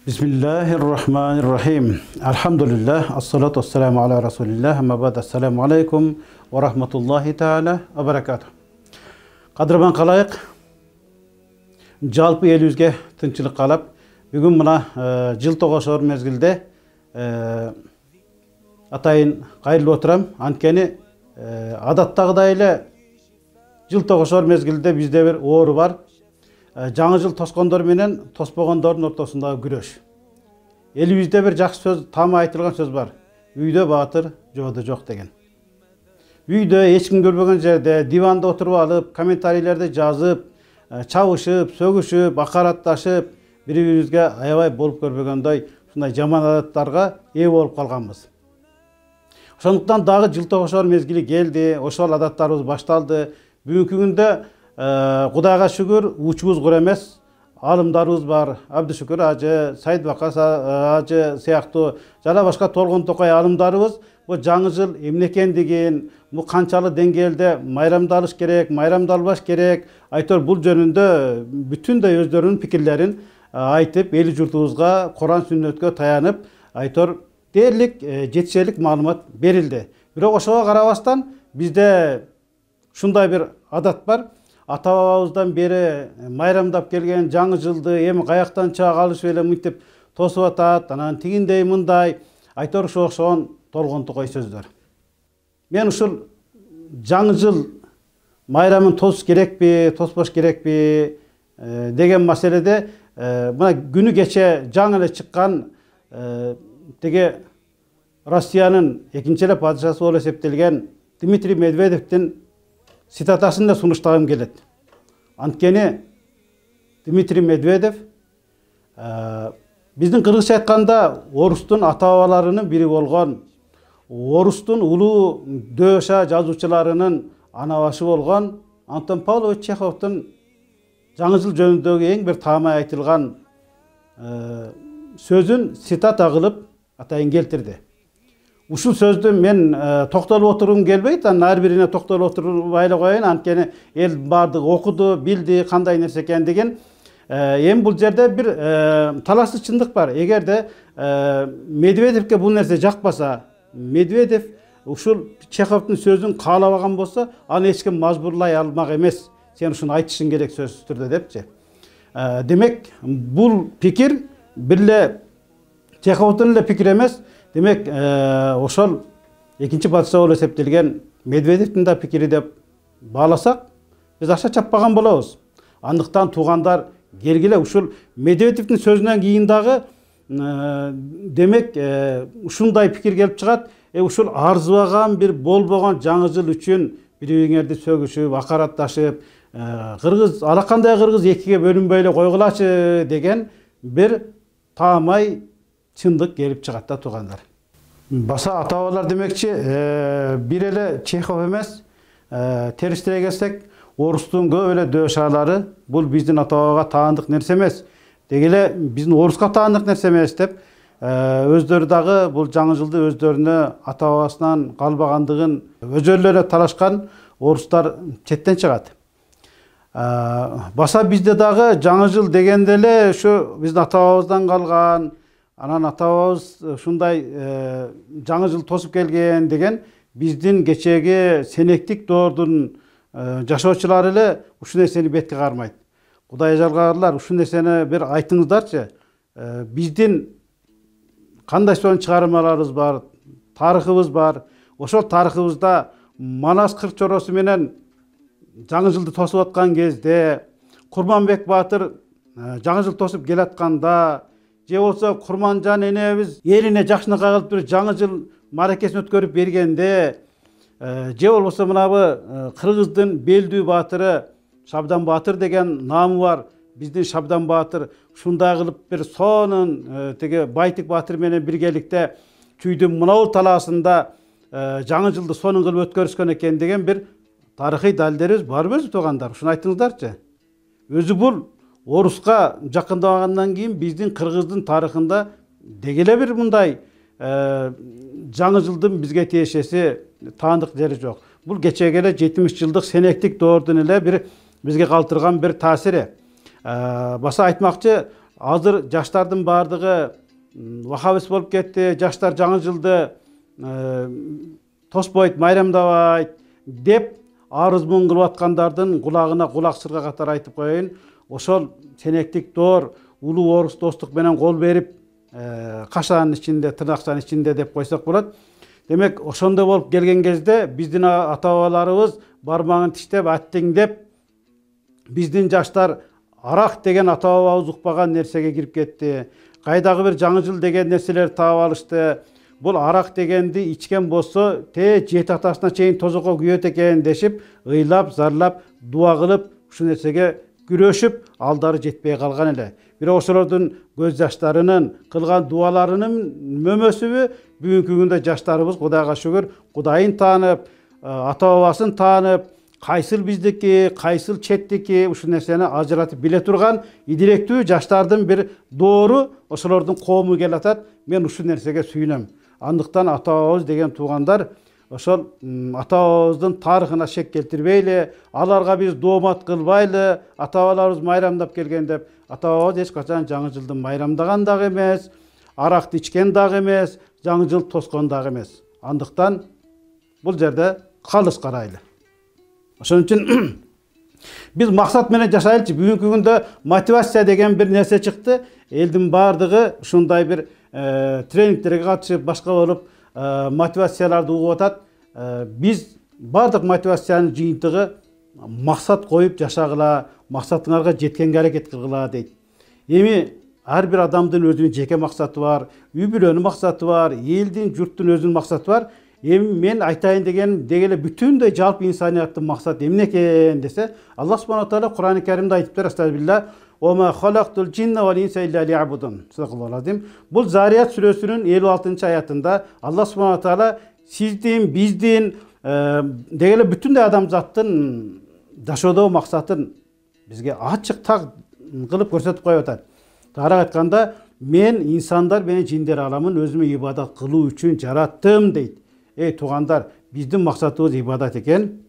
Bismillahirrahmanirrahim. Elhamdülillah. As-salatu vesselamu ala Resulillah. Amma ba'd. Assalamu alaikum wa rahmatullahi ta'ala wa barakatuh. Qadırman qalayıq. Жалпы елімізге тынчылық қалап, бүгін мына жыл тоғышар мезгілде атайын қайырлы отырам. Анткени адаттағыдайлы жыл тоғышар мезгілде бізде бір оры бар. Жаңы жыл тоскондор менен тоспогондордун ортосундағы күрөш. Элибизде бір жақсы сөз, тама айтылған сөз бар. Үйдө батыр, жоодо жок деген. Үйдө ешкім көрбөгөн жерде, диванда отырып алып, комментарийлерди жазып, чабышып, сөгүшүп, акаратташып, бири-бирибизге аябай болуп көрбөгөндөй ушундай жаман адаттарга ээ болуп калганбыз. Ошондуктан дагы жыл тогушар мезгили келди, ошол адаттарыбыз башталды. Бүгүнкү күндө Кудайга шүгүр, учубуз кур эмес, алымдарыбыз бар. Абдышүкүр ажы, Сайдбака ажы сыяктуу жана башка Толгон Токай алымдарыбыз бу жаңы жыл эмне экендигин, бу канчалык деңгээлде майрамдалыш керек, майрамдалбаш керек, айтор бул жөнүндө бүтүндөй өздөрүнүн пикирлерин айтып, эли журтубузга Куран сүннөткө таянып, айтор дээрлик, жетишерлик маалымат берилди. Бирок ошого карабастан бизде ушундай бир адат бар. Ата-бабабыздан бери майрамдап келген жаңы жылды эми каяктан чыга калыш эле мынтип тосуп атат, анан тигиндей мындай айтор ошо окшогон Толгон Токой сөздөр. Мен ушул жаңы жыл майрамын тосуш керекпи, тоспош керекпи деген маселеде мына күнү кече жаңы эле чыккан теге Россиянын экинчи эле падышасы болуп эсептелген Дмитрий Медведевдин цитатасын да сунуштагым келет. Анткени Дмитрий Медведев биздин кыргызча айтканда орустун ата-бабаларынын бири болгон, орустун улуу дөша жазуучуларынын анабашы болгон Антон Павлович Чеховдун жаңы жыл жөнүндөгү эң бир таамай айтылган сөзүн цитата кылып атайын келтирди. Ушул сөздү мен токтолуп отургум келбейт, анын ар бирине токтолуп отурбай эле коеюн, анткени эл бардыгы окуду, билди кандай нерсе экендигин. Эми бул жерде бир талашсыз чындык бар. Эгерде Медведевке бул нерсе жакпаса, Медведев ушул Чеховдун сөзүн каалабаган болсо, аны эч ким мажбурлай алмак эмес. Сен ушуну айтышың керек сөзсүз түрдө депчи. Демек, бул пикир бирle Чеховдун эле пикир эмес. Демек, ошол экинчи падыша болуп эсептелген Медведевдин да пикири деп бааласак, биз акча чаппаган болобуз. Андыктан туугандар келгиле ушул Медведевдин сөзүнөн кийин дагы демек ушундай пикир келип чыгат. Ушул арзыбаган бир болбогон жаңы жыл үчүн бири-бириңерди сөгүшүп, акаратташып, кыргыз алакандай кыргыз экиге бөлүнбөй эле койгулачы деген бир таамай чындык келип чыгат да туугандар. Баса ата-бабалар демекчи, бир эле Чехов эмес, терисине келсек, орустун көп эле дөшалары бул биздин ата-бабага таандык нерсе эмес. Деги эле биздин оруска таандык нерсе эмес деп, өздөрү дагы бул жаңы жылды өздөрүнө ата-бабасынан калбагандыгын өзөлөрү талашкан орустар четтен чыгат. Баса бизде дагы жаңы жыл дегенде эле ушу биздин ата-бабабыздан калган, анан ата-бабабыз ушундай жаңы жыл тосуп келген деген биздин кечеги сенектик доордун жашоочулары эле ушул нерсени бетке кармайт. Кудай жалгарлар, ушул нерсени бир айтыңыздарчы. Биздин кандай сонун чыгармаларыбыз бар, тарыхыбыз бар. Ошол тарыхыбызда Манас кыр чоросу менен жаңы жылды тосуп аткан кезде, Курманбек баатыр жаңы жыл тосуп келатканда, же болсо Курманжан энебиз элине жакшынакай кылып бир жаңы жыл маракесин өткөрүп бергенде, же болбосо мынабы кыргыздын белдүү баатыры Шабдан Баатыр деген наамы бар. Биздин Шабдан Баатыр ушундай кылып бир сонун теге Байтик баатыр менен биргеликте чүйдүн мынау талаасында жаңы жылды сонун кылып өткөрүшкөн экен деген бир тарыхый далилдерибиз барбы өзү туугандар? Ушуну айтыңыздарчы. Өзү бул оруска жакындабагандан кийин биздин кыргыздын тарыхында дегеле бир мындай жаңы жылдын бизге тиешеси таандык жери жок. Бул кечеги эле 70 жылдык сенектик доордун эле бир бизге калтырган бир таасири. Баса айтмакчы, азыр жаштардын баардыгы вахабис болуп кетти, жаштар жаңы жылды тоспойт, майрамдабайт деп арыз муң кылып аткандардын кулагына кулак сырга катары айтып коеюн. Ошол сенектик доор улуу орус достук менен кол берип, кашанын ичинде, тырнакчанын ичинде деп койсок болот. Демек, ошондой болуп келген кезде биздин ата-бабаларыбыз бармагын тиштеп, аттеңдеп, биздин жаштар арак деген ата-бабабыз укпаган нерсеге кирип кетти. Кайдагы бир жаңы жыл деген нерселер таап алышты. Бул арак дегенди ичкен болсо, жети атасына чейин тозокко күйөт экен дешип, ыйлап, зарлап, дуа кылып, ушул нерсеге күрөшүп, алдары жетпей калган эле. Бирок ошолордун көз жаштарынын, кылган дуаларынын мөмөсүбү бүгүнкү күндө жаштарыбыз Кудайга шүгүр, Кудайын таанып, ата-бабасын таанып, кайсыл биздики, кайсыл четтики ушул нерсени ажыратып биле турган идиректүү жаштардын бир доору ошолордун коому келатат. Мен ушул нерсеге сүйүнөм. Андыктан ата-бабабыз деген туугандар ошол ата-бабабыздын тарыхына шек келтирбейли, аларга биз доомат кылбайлы, ата-бабаларыбыз майрамдап келген деп. Ата-бабабыз эч качан жаңы жылды майрамдаган дагы эмес, аракты ичкен дагы эмес, жаңы жыл тоскон дагы эмес. Андыктан бул жерде калыс карайлы. Ошон үчүн биз максат менен жашайлычы. Бүгүнкү күндө мотивация деген бир нерсе чыкты. Элдин баардыгы ушундай бир тренингтерге катышып, башка болуп мотивацияларды угуп атат. Биз баардык мотивациянын жыйынтыгы максат коюп жашагыла, максатыңарга жеткенге аракет кылгыла дейт. Эми ар бир адамдын өзүнүн жеке максаты бар, үй бүлөнүн максаты бар, элдин, журттун өзүнүн максаты бар. Эми мен айтайын деген дегеле бүтүндөй жалпы инсанияттын максаты эмне экен десе, Аллах субханаху таала Кур'ан-ы Каримде айтыптыр, астагфирулlah, "Ва халактул джинна вал инса илля ли'абудун". Садакаллахул азим. Бул Зарiyat сүрөсүнүн 56 аятында Аллах субханаху таала сиздин, биздин дегеле бүтүндөй адамзаттын жашоодо максатын бизге ачык так кылып көрсөтүп коюп атат. Тагыраак айтканда, мен инсандар менен жиндер аламын өзүмө ибадат кылуу үчүн жараттым дейт. Туугандар, биздин максатыбыз ибадат экен.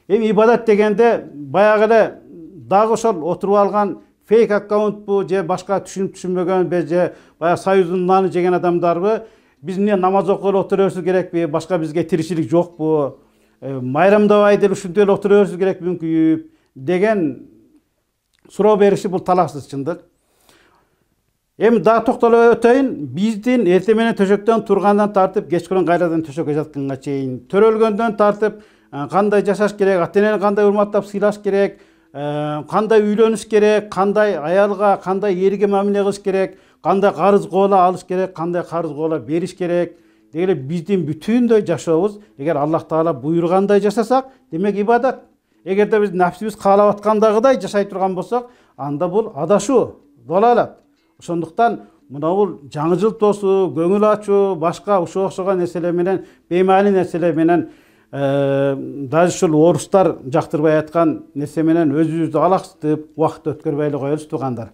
Эми ибадат дегенде баягы эле дагы ошол отуруп алган фейк аккаунтпу же башка түшүнбөгөнбү же баягы союздун наны жеген адамдарбы, биз эмне намаз окуп эле отура беришибиз керекпи, башка бизге тиричилик жокпу, майрамдабай деле ушинтип эле отура беришибиз керекпи мүмкүн деген суроо бериши бул талашсыз чындык. Эми дагы токтолуп өтөйүн. Биздин эртең менен төшөктөн тургандан тартып кечкүнүн кайрадан төшөккө жатканга чейин, төрөлгөндөн тартып кандай жашаш керек, ата-энени кандай урматтап сыйлаш керек, кандай үйлөнүш керек, кандай аялга, кандай эрге мамиле кылыш керек, кандай карыз коола алыш керек, кандай карыз коола бериш керек. Дегеле биздин бүтүндөй жашообуз эгер Аллах Таала буйругандай жашасак, демек ибадат. Эгерде биз нафсибиз каалап аткандагыдай жашай турган болсок, анда бул адашуу, далалат. Ошондуктан мына бул жаңы жыл тосу, көңүл ачуу, башка ушуга окшогон нерселер менен, беймаани нерселер менен, даже ушул орустар жактырбай аткан нерсе менен өзүбүздү алаксытып, убакыт өткөрбөй эле коелучу туугандар.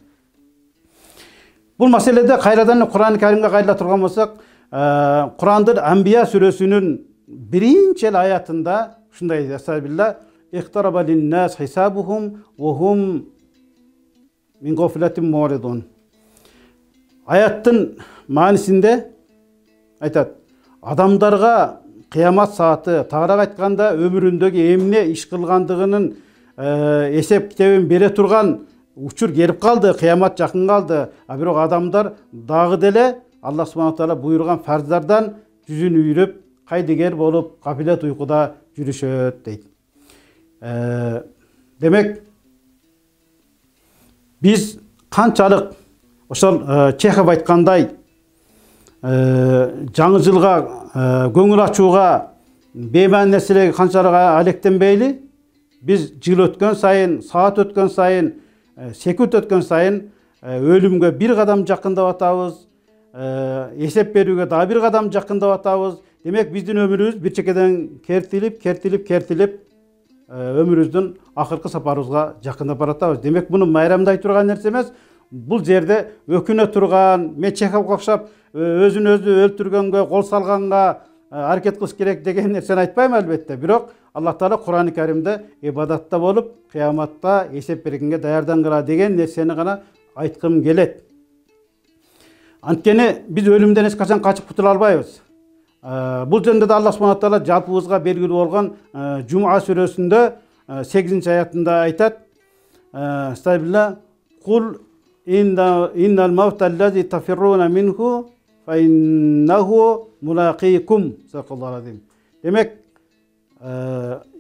Бул маселеде кайрадан Кур'ан-ы Каримге кайрыла турган болсок, Кур'андын Анбия сүрөсүнүн биринчи аятында ушундай астагфирулlah, "Ихтараба лин-нас хисабухум ва хум мин гофлатин муридун". Аяттын маанисинде айтат, адамдарга кыямат сааты, тагыраак айтканда өмүрүндөгү эмне иш кылгандыгынын эсеп китебин бере турган учур келип калды, кыямат жакын калды. А бирок адамдар дагы деле Аллах субханаху таала буйруган фарздардан жүзүн үйрөп, кайдыгер болуп, капилет уйкуда жүрүшөт дейт. Демек, биз канчалык ошол Чехов айткандай жаңы жылга көңүл ачууга, бейман нерселерге канчалык алектенбейли, биз жыл өткөн сайын, саат өткөн сайын, секунд өткөн сайын өлүмгө бир кадам жакындап атабыз, эсеп берүүгө дагы бир кадам жакындап атабыз. Демек, биздин өмүрүбүз бир чекеден кертилип өмүрүбүздүн акыркы сапарыбызга жакындап баратабыз. Демек, муну майрамдай турган нерсе эмес. Бул жерде өкүнө турган, мен Чеховго окшоп өзүн өзү өлтүргөнгө, кол салганга аракет кылыш керек деген нерсени айтпайм албетте. Бирок Аллах Таала Кур'ан-ы Каримде ибадатта болуп, кыяматта эсеп бергенге даярдангыла деген нерсени гана айткым келет. Анткени биз өлүмдөн эч качан качып кутула албайбыз. Бул жөнүндө да Аллах субхана тағала жалпыбызга белгилүү болгон Жумаа сүрөсүндө 8 аятында айтат: "Стабилла кул иннал маута аллази тафирруна минху фа иннаху мулақикум." Демек,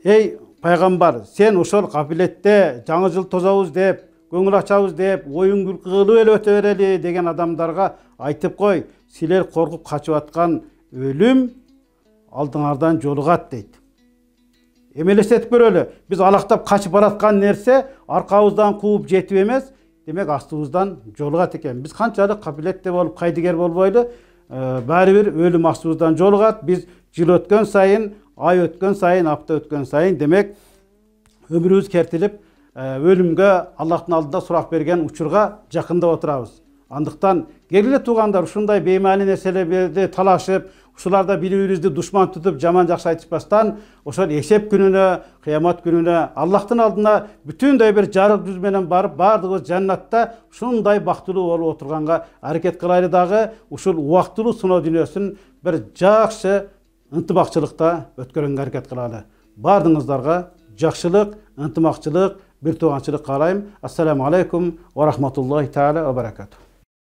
ей пайгамбар, сен ошол капилетте жаңы жыл тозобуз деп, көңүл ачабыз деп, оюн күлкү кылып эле өтө берели деген адамдарга айтып кой, силер коркуп качып аткан өлүм алдыңардан жолугат дейт. Эмелестетип көрөлү, биз алактап качып бараткан нерсе аркабыздан кууп жетип эмес, демек астыбыздан жолугат экен. Биз канчалык капилетте болуп, кайдыгер болбойлу, баары бир өлүм астыбыздан жолугат. Биз жыл өткөн сайын, ай өткөн сайын, апта өткөн сайын, демек өмүрүбүз кертилип, өлүмгө Аллахтын алдында сурак берген учурга жакындап отурабыз. Андыктан келгиле туугандар, ушундай беймани нерселерди талашып, ушуларда бири-бирибизди душман тутуп, жаман жакшы айтышпастан, ошол эсеп күнүнө, кыямат күнүнө Аллахтын алдына бүтүндөй бир жарык жүз менен барып, баардыгыбыз жаннатта ушундай бактылуу болуп отурганга аракет кылайлы дагы, ушул убактылуу сыноо дүйнөсүн бир жакшы ынтымакчылыкта өткөргөнгө аракет кылалы. Баардыгыңыздарга жакшылык, ынтымакчылык, бир тууганчылык каалайм. Ассаламу алейкум ва рахматуллахи таала ва баракатух.